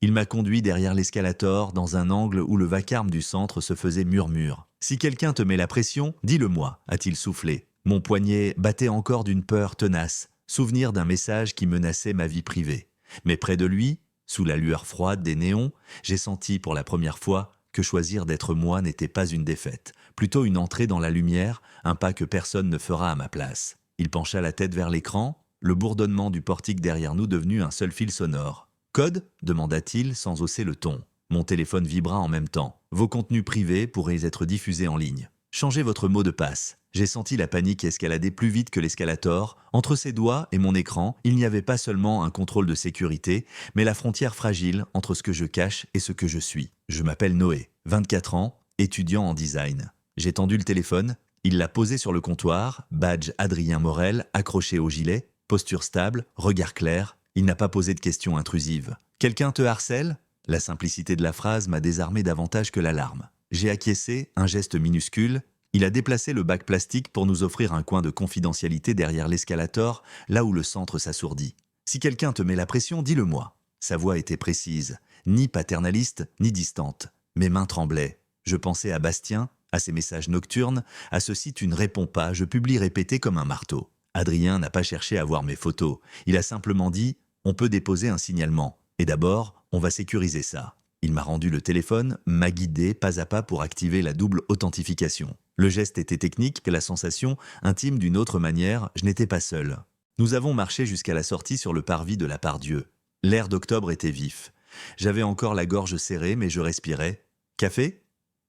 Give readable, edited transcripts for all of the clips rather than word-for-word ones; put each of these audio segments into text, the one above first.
Il m'a conduit derrière l'escalator, dans un angle où le vacarme du centre se faisait murmure. « Si quelqu'un te met la pression, dis-le-moi », a-t-il soufflé. Mon poignet battait encore d'une peur tenace, souvenir d'un message qui menaçait ma vie privée. Mais près de lui, sous la lueur froide des néons, j'ai senti pour la première fois que choisir d'être moi n'était pas une défaite, plutôt une entrée dans la lumière, un pas que personne ne fera à ma place. Il pencha la tête vers l'écran, le bourdonnement du portique derrière nous devenu un seul fil sonore. « Code » demanda-t-il sans hausser le ton. Mon téléphone vibra en même temps. « Vos contenus privés pourraient être diffusés en ligne. Changez votre mot de passe. » J'ai senti la panique escalader plus vite que l'escalator. Entre ses doigts et mon écran, il n'y avait pas seulement un contrôle de sécurité, mais la frontière fragile entre ce que je cache et ce que je suis. Je m'appelle Noé, 24 ans, étudiant en design. J'ai tendu le téléphone, il l'a posé sur le comptoir, badge Adrien Morel accroché au gilet, posture stable, regard clair. Il n'a pas posé de questions intrusives. « Quelqu'un te harcèle ?» La simplicité de la phrase m'a désarmé davantage que l'alarme. J'ai acquiescé, un geste minuscule. Il a déplacé le bac plastique pour nous offrir un coin de confidentialité derrière l'escalator, là où le centre s'assourdit. « Si quelqu'un te met la pression, dis-le-moi. » Sa voix était précise, ni paternaliste, ni distante. Mes mains tremblaient. Je pensais à Bastien, à ses messages nocturnes, à ceci tu ne réponds pas, je publie répété comme un marteau. Adrien n'a pas cherché à voir mes photos. Il a simplement dit « on peut déposer un signalement. Et d'abord, on va sécuriser ça. » Il m'a rendu le téléphone, m'a guidé pas à pas pour activer la double authentification. Le geste était technique, la sensation intime d'une autre manière, je n'étais pas seul. Nous avons marché jusqu'à la sortie sur le parvis de la Part-Dieu. L'air d'octobre était vif. J'avais encore la gorge serrée, mais je respirais. « Café ?»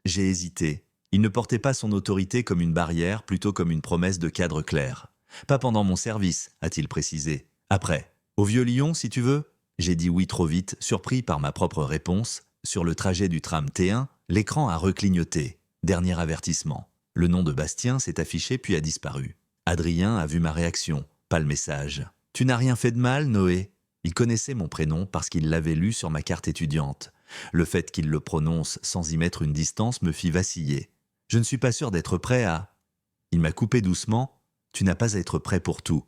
J'ai hésité. Il ne portait pas son autorité comme une barrière, plutôt comme une promesse de cadre clair. « Pas pendant mon service », a-t-il précisé. « Après. Au Vieux Lyon, si tu veux ?» J'ai dit oui trop vite, surpris par ma propre réponse. Sur le trajet du tram T1, l'écran a reclignoté. Dernier avertissement. Le nom de Bastien s'est affiché puis a disparu. Adrien a vu ma réaction, pas le message. « Tu n'as rien fait de mal, Noé ?» Il connaissait mon prénom parce qu'il l'avait lu sur ma carte étudiante. Le fait qu'il le prononce sans y mettre une distance me fit vaciller. Je ne suis pas sûr d'être prêt à... Il m'a coupé doucement. « Tu n'as pas à être prêt pour tout.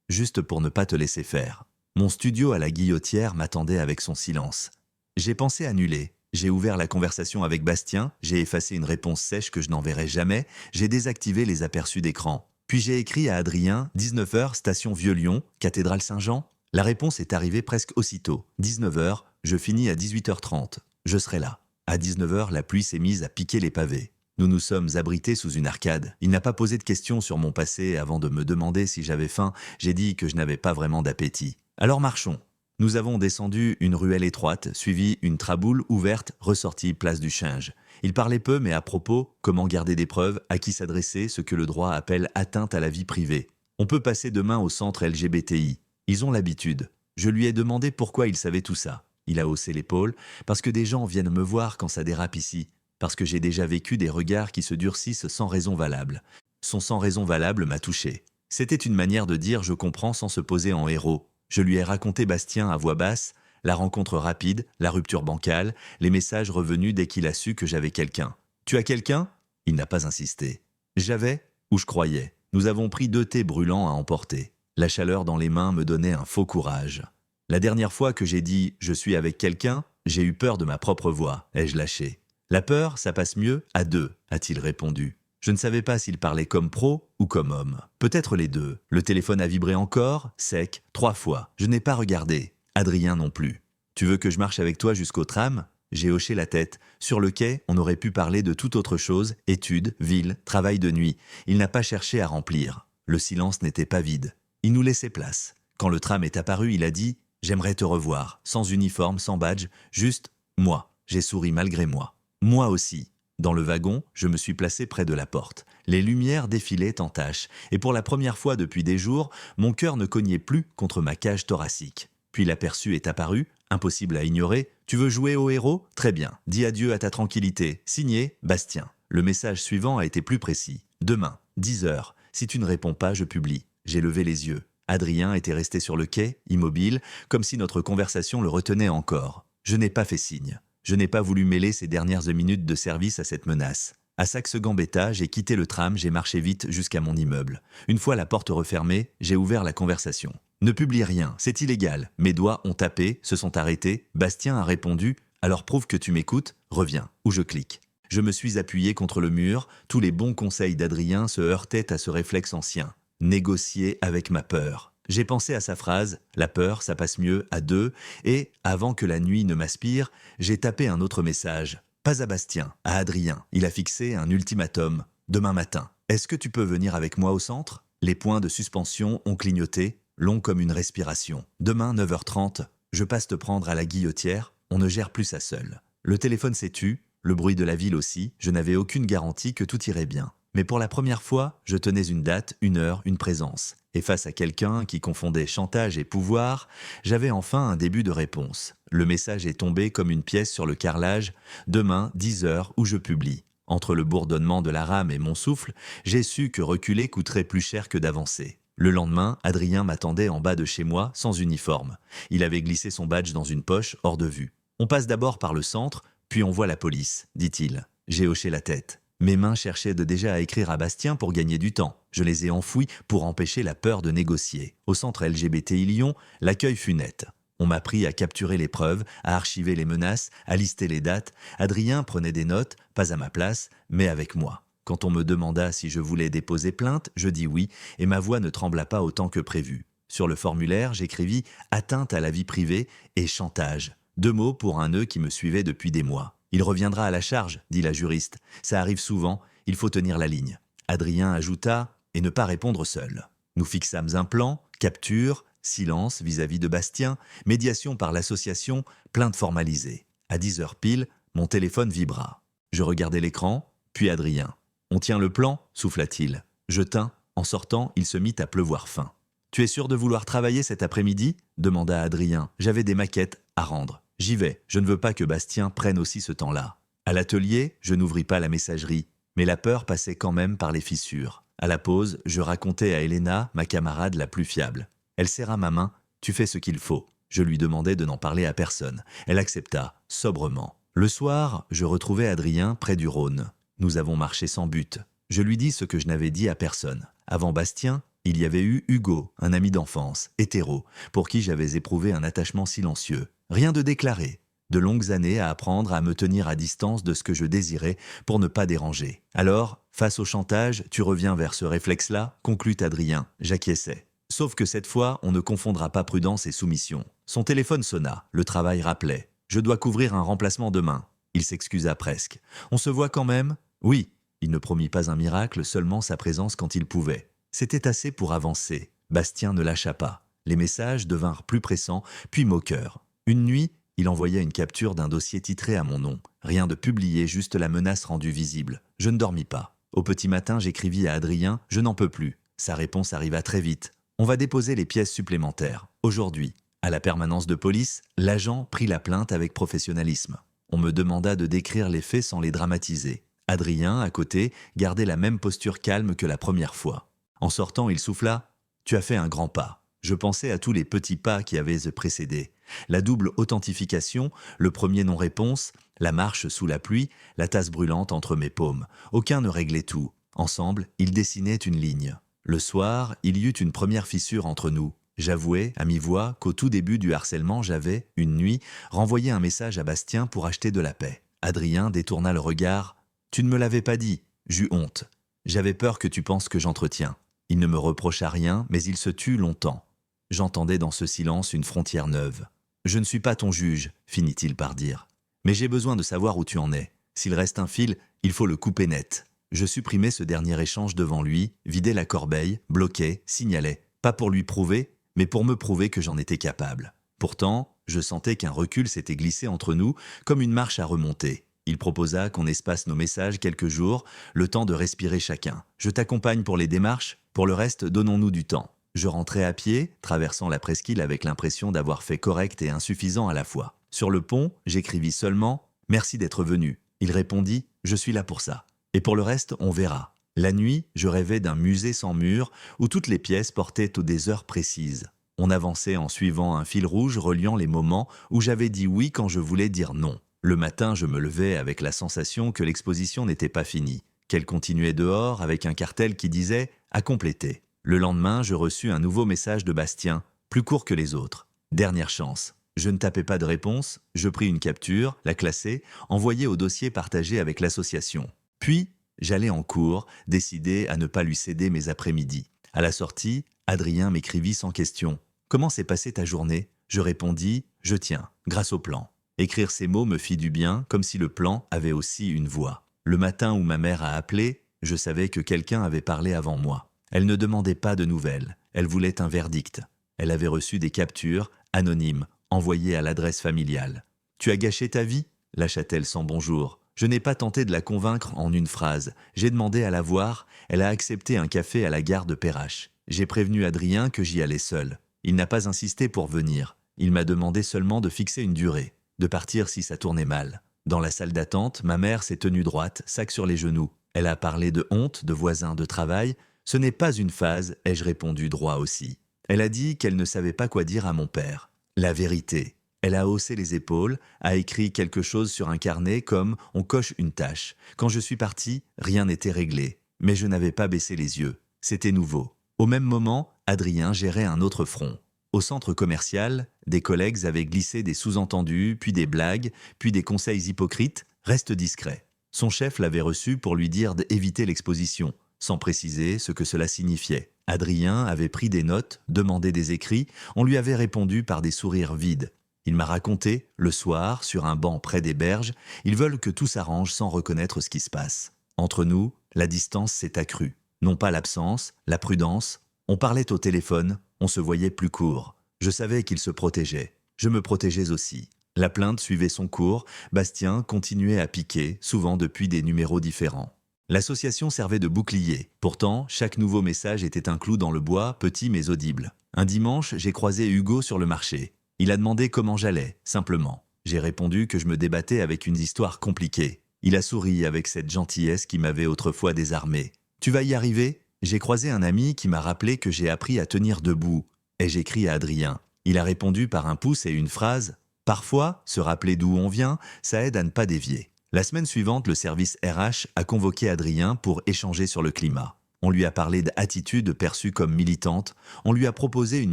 Juste pour ne pas te laisser faire. » Mon studio à la Guillotière m'attendait avec son silence. J'ai pensé annuler. J'ai ouvert la conversation avec Bastien, j'ai effacé une réponse sèche que je n'enverrai jamais, j'ai désactivé les aperçus d'écran. Puis j'ai écrit à Adrien, 19h, station Vieux-Lyon, cathédrale Saint-Jean. La réponse est arrivée presque aussitôt. 19h, je finis à 18h30. Je serai là. À 19h, la pluie s'est mise à piquer les pavés. Nous nous sommes abrités sous une arcade. Il n'a pas posé de questions sur mon passé avant de me demander si j'avais faim. J'ai dit que je n'avais pas vraiment d'appétit. Alors marchons. Nous avons descendu une ruelle étroite, suivi une traboule ouverte, ressortie place du Change. Il parlait peu mais à propos, comment garder des preuves, à qui s'adresser, ce que le droit appelle atteinte à la vie privée. On peut passer demain au centre LGBTI. Ils ont l'habitude. Je lui ai demandé pourquoi il savait tout ça. Il a haussé l'épaule, parce que des gens viennent me voir quand ça dérape ici. Parce que j'ai déjà vécu des regards qui se durcissent sans raison valable. Son sans raison valable m'a touché. C'était une manière de dire je comprends sans se poser en héros. Je lui ai raconté Bastien à voix basse, la rencontre rapide, la rupture bancale, les messages revenus dès qu'il a su que j'avais quelqu'un. « Tu as quelqu'un ?» Il n'a pas insisté. J'avais, ou je croyais. Nous avons pris 2 thés brûlants à emporter. La chaleur dans les mains me donnait un faux courage. La dernière fois que j'ai dit « je suis avec quelqu'un », j'ai eu peur de ma propre voix, ai-je lâché. « La peur, ça passe mieux à 2, a-t-il répondu. Je ne savais pas s'il parlait comme pro ou comme homme. Peut-être les deux. Le téléphone a vibré encore, sec, 3 fois. Je n'ai pas regardé. Adrien non plus. « Tu veux que je marche avec toi jusqu'au tram ?» J'ai hoché la tête. Sur le quai, on aurait pu parler de toute autre chose, études, ville, travail de nuit. Il n'a pas cherché à remplir. Le silence n'était pas vide. Il nous laissait place. Quand le tram est apparu, il a dit « J'aimerais te revoir, sans uniforme, sans badge, juste moi. » J'ai souri malgré moi. Moi aussi. Dans le wagon, je me suis placé près de la porte. Les lumières défilaient en tâches, et pour la première fois depuis des jours, mon cœur ne cognait plus contre ma cage thoracique. Puis l'aperçu est apparu, impossible à ignorer. « Tu veux jouer au héros ? Très bien. Dis adieu à ta tranquillité. Signé, Bastien. » Le message suivant a été plus précis. « Demain, 10h. Si tu ne réponds pas, je publie. » J'ai levé les yeux. Adrien était resté sur le quai, immobile, comme si notre conversation le retenait encore. Je n'ai pas fait signe. Je n'ai pas voulu mêler ces dernières minutes de service à cette menace. À Saxe-Gambetta, j'ai quitté le tram, j'ai marché vite jusqu'à mon immeuble. Une fois la porte refermée, j'ai ouvert la conversation. Ne publie rien, c'est illégal. Mes doigts ont tapé, se sont arrêtés. Bastien a répondu « Alors prouve que tu m'écoutes, reviens » ou je clique. Je me suis appuyé contre le mur, tous les bons conseils d'Adrien se heurtaient à ce réflexe ancien. Négocier avec ma peur. J'ai pensé à sa phrase « La peur, ça passe mieux à deux » et, avant que la nuit ne m'aspire, j'ai tapé un autre message. Pas à Bastien, à Adrien. Il a fixé un ultimatum. Demain matin. Est-ce que tu peux venir avec moi au centre ? Les points de suspension ont clignoté, long comme une respiration. Demain, 9h30, je passe te prendre à la Guillotière, on ne gère plus ça seul. Le téléphone s'est tu, le bruit de la ville aussi, je n'avais aucune garantie que tout irait bien. Mais pour la première fois, je tenais une date, une heure, une présence. Et face à quelqu'un qui confondait chantage et pouvoir, j'avais enfin un début de réponse. Le message est tombé comme une pièce sur le carrelage, demain, 10h, où je publie. Entre le bourdonnement de la rame et mon souffle, j'ai su que reculer coûterait plus cher que d'avancer. Le lendemain, Adrien m'attendait en bas de chez moi, sans uniforme. Il avait glissé son badge dans une poche, hors de vue. « On passe d'abord par le centre, puis on voit la police », dit-il. J'ai hoché la tête. Mes mains cherchaient déjà à écrire à Bastien pour gagner du temps. Je les ai enfouies pour empêcher la peur de négocier. Au centre LGBTI Lyon, l'accueil fut net. On m'a pris à capturer les preuves, à archiver les menaces, à lister les dates. Adrien prenait des notes, pas à ma place, mais avec moi. Quand on me demanda si je voulais déposer plainte, je dis oui, et ma voix ne trembla pas autant que prévu. Sur le formulaire, j'écrivis « atteinte à la vie privée » et « chantage ». 2 mots pour un nœud qui me suivait depuis des mois. « Il reviendra à la charge », dit la juriste. « Ça arrive souvent, il faut tenir la ligne ». Adrien ajouta « et ne pas répondre seul ». Nous fixâmes un plan, capture, silence vis-à-vis de Bastien, médiation par l'association, plainte formalisée. À 10h pile, mon téléphone vibra. Je regardai l'écran, puis Adrien. « On tient le plan ?» souffla-t-il. Je tins. En sortant, il se mit à pleuvoir fin. « Tu es sûr de vouloir travailler cet après-midi ?» demanda Adrien. « J'avais des maquettes à rendre. J'y vais. Je ne veux pas que Bastien prenne aussi ce temps-là. » À l'atelier, je n'ouvris pas la messagerie, mais la peur passait quand même par les fissures. À la pause, je racontai à Elena, ma camarade la plus fiable. Elle serra ma main. « Tu fais ce qu'il faut. » Je lui demandai de n'en parler à personne. Elle accepta, sobrement. Le soir, je retrouvai Adrien près du Rhône. Nous avons marché sans but. Je lui dis ce que je n'avais dit à personne. Avant Bastien, il y avait eu Hugo, un ami d'enfance, hétéro, pour qui j'avais éprouvé un attachement silencieux. Rien de déclaré. De longues années à apprendre à me tenir à distance de ce que je désirais pour ne pas déranger. Alors, face au chantage, tu reviens vers ce réflexe-là, conclut Adrien. J'acquiesçais. Sauf que cette fois, on ne confondra pas prudence et soumission. Son téléphone sonna, le travail rappelait. Je dois couvrir un remplacement demain. Il s'excusa presque. On se voit quand même ? Oui. Il ne promit pas un miracle, seulement sa présence quand il pouvait. C'était assez pour avancer. Bastien ne lâcha pas. Les messages devinrent plus pressants, puis moqueurs. Une nuit, il envoya une capture d'un dossier titré à mon nom. Rien de publié, juste la menace rendue visible. Je ne dormis pas. Au petit matin, j'écrivis à Adrien « Je n'en peux plus ». Sa réponse arriva très vite. « On va déposer les pièces supplémentaires. Aujourd'hui ». À la permanence de police, l'agent prit la plainte avec professionnalisme. On me demanda de décrire les faits sans les dramatiser. Adrien, à côté, gardait la même posture calme que la première fois. En sortant, il souffla « Tu as fait un grand pas ». Je pensais à tous les petits pas qui avaient précédé. La double authentification, le premier non-réponse, la marche sous la pluie, la tasse brûlante entre mes paumes. Aucun ne réglait tout. Ensemble, ils dessinaient une ligne. Le soir, il y eut une première fissure entre nous. J'avouai, à mi-voix, qu'au tout début du harcèlement, j'avais, une nuit, renvoyé un message à Bastien pour acheter de la paix. Adrien détourna le regard. « Tu ne me l'avais pas dit. » J'eus honte. « J'avais peur que tu penses que j'entretiens. » Il ne me reprocha rien, mais il se tut longtemps. J'entendais dans ce silence une frontière neuve. « Je ne suis pas ton juge, » finit-il par dire. « Mais j'ai besoin de savoir où tu en es. S'il reste un fil, il faut le couper net. » Je supprimai ce dernier échange devant lui, vidai la corbeille, bloquai, signalai. Pas pour lui prouver, mais pour me prouver que j'en étais capable. Pourtant, je sentais qu'un recul s'était glissé entre nous, comme une marche à remonter. Il proposa qu'on espace nos messages quelques jours, le temps de respirer chacun. Je t'accompagne pour les démarches, pour le reste, donnons-nous du temps. Je rentrai à pied, traversant la presqu'île avec l'impression d'avoir fait correct et insuffisant à la fois. Sur le pont, j'écrivis seulement « Merci d'être venu ». Il répondit « Je suis là pour ça ». Et pour le reste, on verra. La nuit, je rêvais d'un musée sans mur où toutes les pièces portaient des heures précises. On avançait en suivant un fil rouge reliant les moments où j'avais dit oui quand je voulais dire non. Le matin, je me levais avec la sensation que l'exposition n'était pas finie, qu'elle continuait dehors avec un cartel qui disait « à compléter ». Le lendemain, je reçus un nouveau message de Bastien. plus court que les autres. Dernière chance. Je ne tapais pas de réponse, je pris une capture, la classai, envoyai au dossier partagé avec l'association. Puis, j'allais en cours, décidé à ne pas lui céder mes après-midi. À la sortie, Adrien m'écrivit sans question. « Comment s'est passée ta journée ?» Je répondis « Je tiens, grâce au plan ». Écrire ces mots me fit du bien, comme si le plan avait aussi une voix. Le matin où ma mère a appelé, je savais que quelqu'un avait parlé avant moi. Elle ne demandait pas de nouvelles, elle voulait un verdict. Elle avait reçu des captures, anonymes, envoyées à l'adresse familiale. « Tu as gâché ta vie ?» lâcha-t-elle sans bonjour. Je n'ai pas tenté de la convaincre en une phrase. J'ai demandé à la voir, elle a accepté un café à la gare de Perrache. J'ai prévenu Adrien que j'y allais seul. Il n'a pas insisté pour venir. Il m'a demandé seulement de fixer une durée, de partir si ça tournait mal. Dans la salle d'attente, ma mère s'est tenue droite, sac sur les genoux. Elle a parlé de honte, de voisins, de travail. Ce n'est pas une phase, ai-je répondu droit aussi. Elle a dit qu'elle ne savait pas quoi dire à mon père. La vérité. Elle a haussé les épaules, a écrit quelque chose sur un carnet comme « on coche une tâche ». Quand je suis parti, rien n'était réglé. Mais je n'avais pas baissé les yeux. C'était nouveau. Au même moment, Adrien gérait un autre front. Au centre commercial, des collègues avaient glissé des sous-entendus, puis des blagues, puis des conseils hypocrites. Reste discret. Son chef l'avait reçu pour lui dire d'éviter l'exposition, sans préciser ce que cela signifiait. Adrien avait pris des notes, demandé des écrits, on lui avait répondu par des sourires vides. Il m'a raconté, le soir, sur un banc près des berges, ils veulent que tout s'arrange sans reconnaître ce qui se passe. Entre nous, la distance s'est accrue. Non pas l'absence, la prudence. On parlait au téléphone, on se voyait plus court. Je savais qu'il se protégeait. Je me protégeais aussi. La plainte suivait son cours, Bastien continuait à piquer, souvent depuis des numéros différents. L'association servait de bouclier. Pourtant, chaque nouveau message était un clou dans le bois, petit mais audible. Un dimanche, j'ai croisé Hugo sur le marché. Il a demandé comment j'allais, simplement. J'ai répondu que je me débattais avec une histoire compliquée. Il a souri avec cette gentillesse qui m'avait autrefois désarmé. « Tu vas y arriver ?» J'ai croisé un ami qui m'a rappelé que j'ai appris à tenir debout. Et j'écris à Adrien. Il a répondu par un pouce et une phrase. Parfois, se rappeler d'où on vient, ça aide à ne pas dévier. La semaine suivante, le service RH a convoqué Adrien pour échanger sur le climat. On lui a parlé d'attitudes perçues comme militantes, on lui a proposé une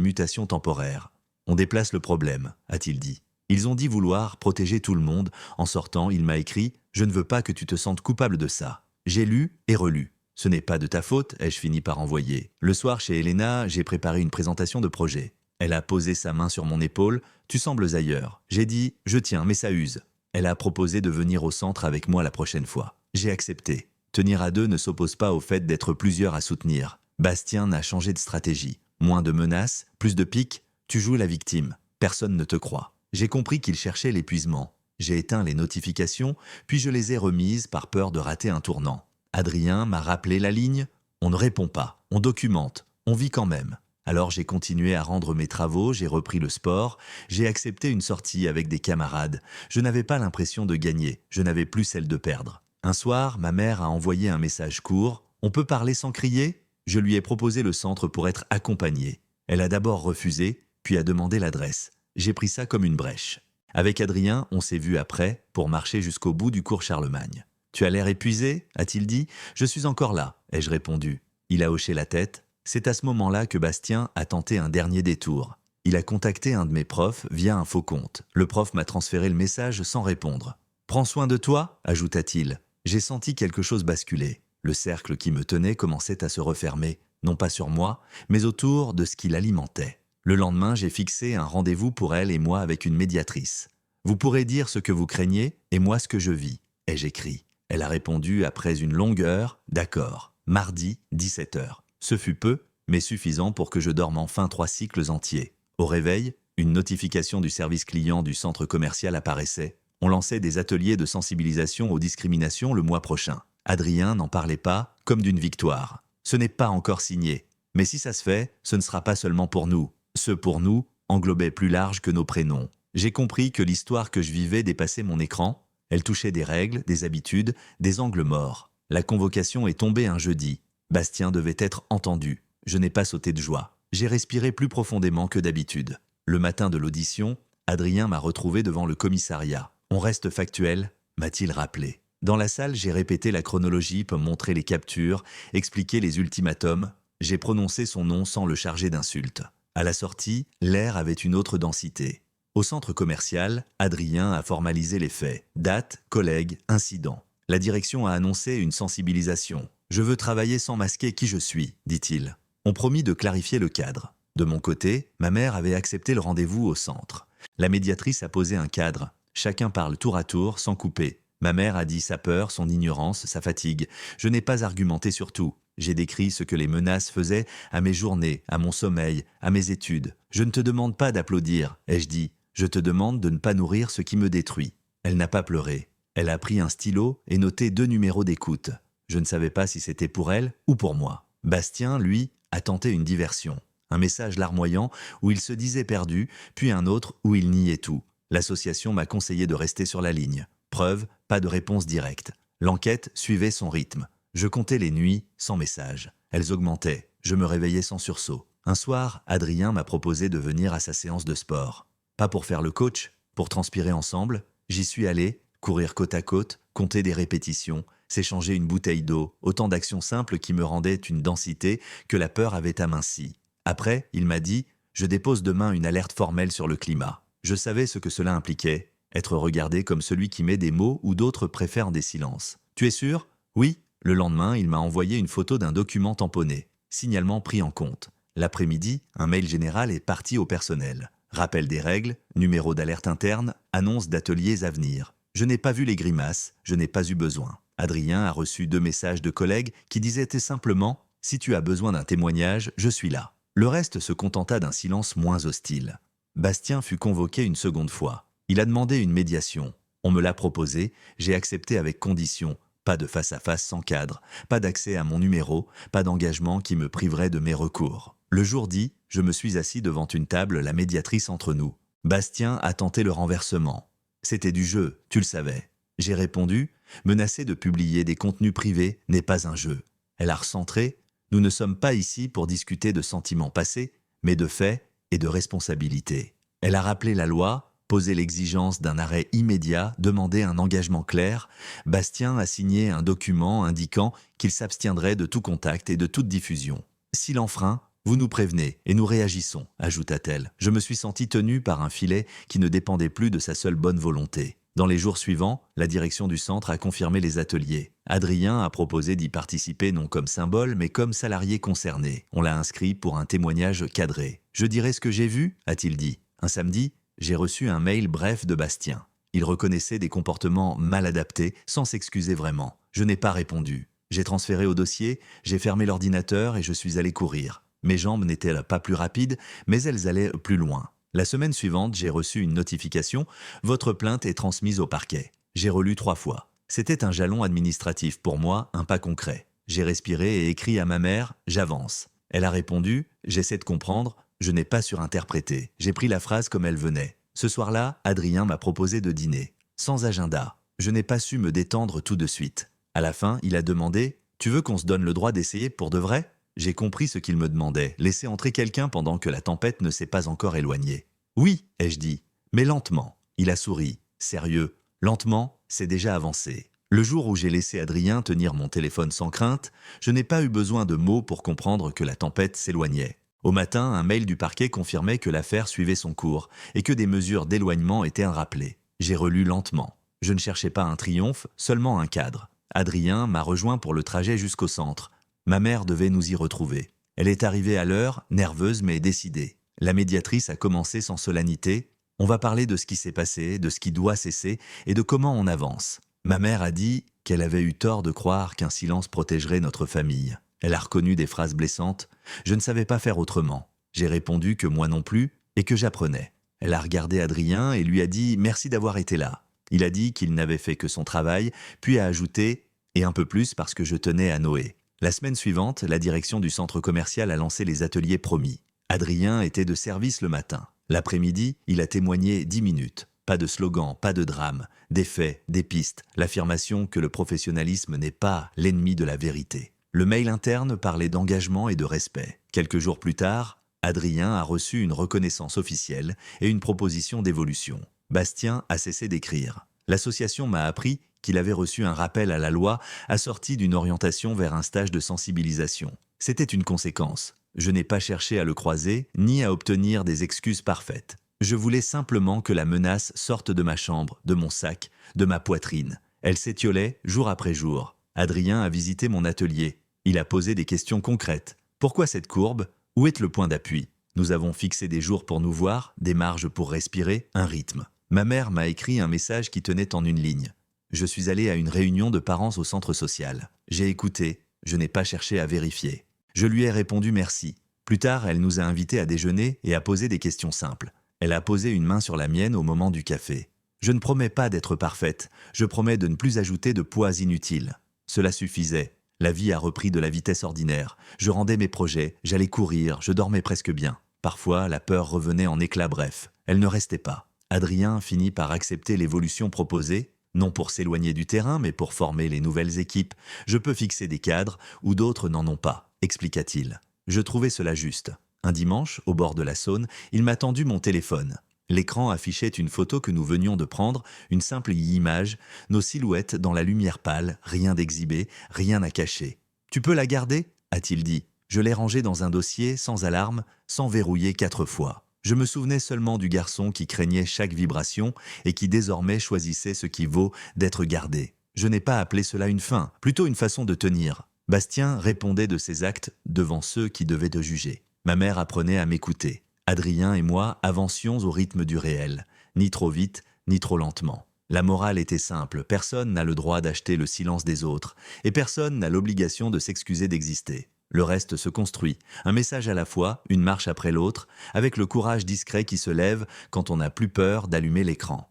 mutation temporaire. « On déplace le problème », a-t-il dit. Ils ont dit vouloir protéger tout le monde. En sortant, il m'a écrit « Je ne veux pas que tu te sentes coupable de ça ». J'ai lu et relu. « Ce n'est pas de ta faute », ai-je fini par envoyer. Le soir, chez Elena, j'ai préparé une présentation de projet. Elle a posé sa main sur mon épaule. « Tu sembles ailleurs ». J'ai dit « Je tiens, mais ça use ». Elle a proposé de venir au centre avec moi la prochaine fois. J'ai accepté. Tenir à deux ne s'oppose pas au fait d'être plusieurs à soutenir. Bastien n'a changé de stratégie. Moins de menaces, plus de piques. Tu joues la victime. Personne ne te croit. J'ai compris qu'il cherchait l'épuisement. J'ai éteint les notifications, puis je les ai remises par peur de rater un tournant. Adrien m'a rappelé la ligne. On ne répond pas, on documente, on vit quand même. Alors j'ai continué à rendre mes travaux, j'ai repris le sport, j'ai accepté une sortie avec des camarades. Je n'avais pas l'impression de gagner, je n'avais plus celle de perdre. Un soir, ma mère a envoyé un message court. « On peut parler sans crier ?» Je lui ai proposé le centre pour être accompagnée. Elle a d'abord refusé, puis a demandé l'adresse. J'ai pris ça comme une brèche. Avec Adrien, on s'est vu après pour marcher jusqu'au bout du cours Charlemagne. « Tu as l'air épuisé ?» a-t-il dit. « Je suis encore là », ai-je répondu. Il a hoché la tête. C'est à ce moment-là que Bastien a tenté un dernier détour. Il a contacté un de mes profs via un faux compte. Le prof m'a transféré le message sans répondre. « Prends soin de toi » ajouta-t-il. J'ai senti quelque chose basculer. Le cercle qui me tenait commençait à se refermer, non pas sur moi, mais autour de ce qui l'alimentait. Le lendemain, j'ai fixé un rendez-vous pour elle et moi avec une médiatrice. « Vous pourrez dire ce que vous craignez et moi ce que je vis », ai-je écrit. Elle a répondu après une longue heure « D'accord, mardi, 17h ». Ce fut peu, mais suffisant pour que je dorme enfin 3 cycles entiers. Au réveil, une notification du service client du centre commercial apparaissait. On lançait des ateliers de sensibilisation aux discriminations le mois prochain. Adrien n'en parlait pas, comme d'une victoire. Ce n'est pas encore signé. Mais si ça se fait, ce ne sera pas seulement pour nous. Ce « pour nous » englobait plus large que nos prénoms. J'ai compris que l'histoire que je vivais dépassait mon écran. Elle touchait des règles, des habitudes, des angles morts. La convocation est tombée un jeudi. Bastien devait être entendu. Je n'ai pas sauté de joie. J'ai respiré plus profondément que d'habitude. Le matin de l'audition, Adrien m'a retrouvé devant le commissariat. « On reste factuel » m'a-t-il rappelé. Dans la salle, j'ai répété la chronologie pour montrer les captures, expliquer les ultimatums. J'ai prononcé son nom sans le charger d'insultes. À la sortie, l'air avait une autre densité. Au centre commercial, Adrien a formalisé les faits. Date, collègues, incident. La direction a annoncé une sensibilisation. « Je veux travailler sans masquer qui je suis », dit-il. On promit de clarifier le cadre. De mon côté, ma mère avait accepté le rendez-vous au centre. La médiatrice a posé un cadre. Chacun parle tour à tour, sans couper. Ma mère a dit sa peur, son ignorance, sa fatigue. Je n'ai pas argumenté sur tout. J'ai décrit ce que les menaces faisaient à mes journées, à mon sommeil, à mes études. Je ne te demande pas d'applaudir, ai-je dit. Je te demande de ne pas nourrir ce qui me détruit. Elle n'a pas pleuré. Elle a pris un stylo et noté 2 numéros d'écoute. Je ne savais pas si c'était pour elle ou pour moi. Bastien, lui, a tenté une diversion. Un message larmoyant où il se disait perdu, puis un autre où il niait tout. L'association m'a conseillé de rester sur la ligne. Preuve, pas de réponse directe. L'enquête suivait son rythme. Je comptais les nuits sans message. Elles augmentaient. Je me réveillais sans sursaut. Un soir, Adrien m'a proposé de venir à sa séance de sport. Pas pour faire le coach, pour transpirer ensemble. J'y suis allé, courir côte à côte, compter des répétitions, s'échanger une bouteille d'eau, autant d'actions simples qui me rendaient une densité que la peur avait amincie. Après, il m'a dit « Je dépose demain une alerte formelle sur le climat ». Je savais ce que cela impliquait, être regardé comme celui qui met des mots où d'autres préfèrent des silences. « Tu es sûr ?»« Oui ». Le lendemain, il m'a envoyé une photo d'un document tamponné, signalement pris en compte. L'après-midi, un mail général est parti au personnel. Rappel des règles, numéro d'alerte interne, annonce d'ateliers à venir. Je n'ai pas vu les grimaces, je n'ai pas eu besoin. Adrien a reçu 2 messages de collègues qui disaient simplement « Si tu as besoin d'un témoignage, je suis là ». Le reste se contenta d'un silence moins hostile. Bastien fut convoqué une seconde fois. Il a demandé une médiation. On me l'a proposé, j'ai accepté avec condition. Pas de face-à-face sans cadre, pas d'accès à mon numéro, pas d'engagement qui me priverait de mes recours. Le jour dit, je me suis assis devant une table, la médiatrice entre nous. Bastien a tenté le renversement. C'était du jeu, tu le savais. J'ai répondu, menacer de publier des contenus privés n'est pas un jeu. Elle a recentré, nous ne sommes pas ici pour discuter de sentiments passés, mais de faits et de responsabilités. Elle a rappelé la loi, posé l'exigence d'un arrêt immédiat, demandé un engagement clair. Bastien a signé un document indiquant qu'il s'abstiendrait de tout contact et de toute diffusion. S'il enfreint, vous nous prévenez et nous réagissons, ajouta-t-elle. Je me suis senti tenu par un filet qui ne dépendait plus de sa seule bonne volonté. Dans les jours suivants, la direction du centre a confirmé les ateliers. Adrien a proposé d'y participer non comme symbole, mais comme salarié concerné. On l'a inscrit pour un témoignage cadré. « Je dirai ce que j'ai vu », a-t-il dit. Un samedi, j'ai reçu un mail bref de Bastien. Il reconnaissait des comportements mal adaptés, sans s'excuser vraiment. Je n'ai pas répondu. J'ai transféré au dossier, j'ai fermé l'ordinateur et je suis allé courir. Mes jambes n'étaient pas plus rapides, mais elles allaient plus loin. La semaine suivante, j'ai reçu une notification. Votre plainte est transmise au parquet. J'ai relu 3 fois. C'était un jalon administratif pour moi, un pas concret. J'ai respiré et écrit à ma mère « J'avance ». Elle a répondu « J'essaie de comprendre ». Je n'ai pas surinterprété. J'ai pris la phrase comme elle venait. Ce soir-là, Adrien m'a proposé de dîner. Sans agenda. Je n'ai pas su me détendre tout de suite. À la fin, il a demandé « Tu veux qu'on se donne le droit d'essayer pour de vrai ?» J'ai compris ce qu'il me demandait. Laisser entrer quelqu'un pendant que la tempête ne s'est pas encore éloignée. « Oui », ai-je dit, « mais lentement. » Il a souri. Sérieux. Lentement, c'est déjà avancé. Le jour où j'ai laissé Adrien tenir mon téléphone sans crainte, je n'ai pas eu besoin de mots pour comprendre que la tempête s'éloignait. Au matin, un mail du parquet confirmait que l'affaire suivait son cours et que des mesures d'éloignement étaient rappelées. J'ai relu lentement. Je ne cherchais pas un triomphe, seulement un cadre. Adrien m'a rejoint pour le trajet jusqu'au centre. Ma mère devait nous y retrouver. Elle est arrivée à l'heure, nerveuse mais décidée. La médiatrice a commencé sans solennité. On va parler de ce qui s'est passé, de ce qui doit cesser et de comment on avance. Ma mère a dit qu'elle avait eu tort de croire qu'un silence protégerait notre famille. Elle a reconnu des phrases blessantes. Je ne savais pas faire autrement. J'ai répondu que moi non plus et que j'apprenais. Elle a regardé Adrien et lui a dit « Merci d'avoir été là ». Il a dit qu'il n'avait fait que son travail, puis a ajouté « Et un peu plus parce que je tenais à Noé ». La semaine suivante, la direction du centre commercial a lancé les ateliers promis. Adrien était de service le matin. L'après-midi, il a témoigné 10 minutes. Pas de slogan, pas de drame, des faits, des pistes, l'affirmation que le professionnalisme n'est pas l'ennemi de la vérité. Le mail interne parlait d'engagement et de respect. Quelques jours plus tard, Adrien a reçu une reconnaissance officielle et une proposition d'évolution. Bastien a cessé d'écrire. L'association m'a appris qu'il avait reçu un rappel à la loi assorti d'une orientation vers un stage de sensibilisation. C'était une conséquence. Je n'ai pas cherché à le croiser, ni à obtenir des excuses parfaites. Je voulais simplement que la menace sorte de ma chambre, de mon sac, de ma poitrine. Elle s'étiolait jour après jour. Adrien a visité mon atelier. Il a posé des questions concrètes. Pourquoi cette courbe? Où est le point d'appui? Nous avons fixé des jours pour nous voir, des marges pour respirer, un rythme. Ma mère m'a écrit un message qui tenait en une ligne. Je suis allé à une réunion de parents au centre social. J'ai écouté, je n'ai pas cherché à vérifier. Je lui ai répondu merci. Plus tard, elle nous a invités à déjeuner et à poser des questions simples. Elle a posé une main sur la mienne au moment du café. Je ne promets pas d'être parfaite, je promets de ne plus ajouter de poids inutiles. Cela suffisait. La vie a repris de la vitesse ordinaire. Je rendais mes projets, j'allais courir, je dormais presque bien. Parfois, la peur revenait en éclats brefs. Elle ne restait pas. Adrien finit par accepter l'évolution proposée, non pour s'éloigner du terrain, mais pour former les nouvelles équipes. Je peux fixer des cadres où d'autres n'en ont pas, expliqua-t-il. Je trouvais cela juste. Un dimanche, au bord de la Saône, il m'a tendu mon téléphone. L'écran affichait une photo que nous venions de prendre, une simple image, nos silhouettes dans la lumière pâle, rien d'exhibé, rien à cacher. « Tu peux la garder ?» a-t-il dit. Je l'ai rangée dans un dossier, sans alarme, sans verrouiller 4 fois. Je me souvenais seulement du garçon qui craignait chaque vibration et qui désormais choisissait ce qui vaut d'être gardé. Je n'ai pas appelé cela une fin, plutôt une façon de tenir. Bastien répondait de ses actes devant ceux qui devaient te juger. Ma mère apprenait à m'écouter. Adrien et moi avancions au rythme du réel, ni trop vite, ni trop lentement. La morale était simple, personne n'a le droit d'acheter le silence des autres, et personne n'a l'obligation de s'excuser d'exister. Le reste se construit, un message à la fois, une marche après l'autre, avec le courage discret qui se lève quand on n'a plus peur d'allumer l'écran.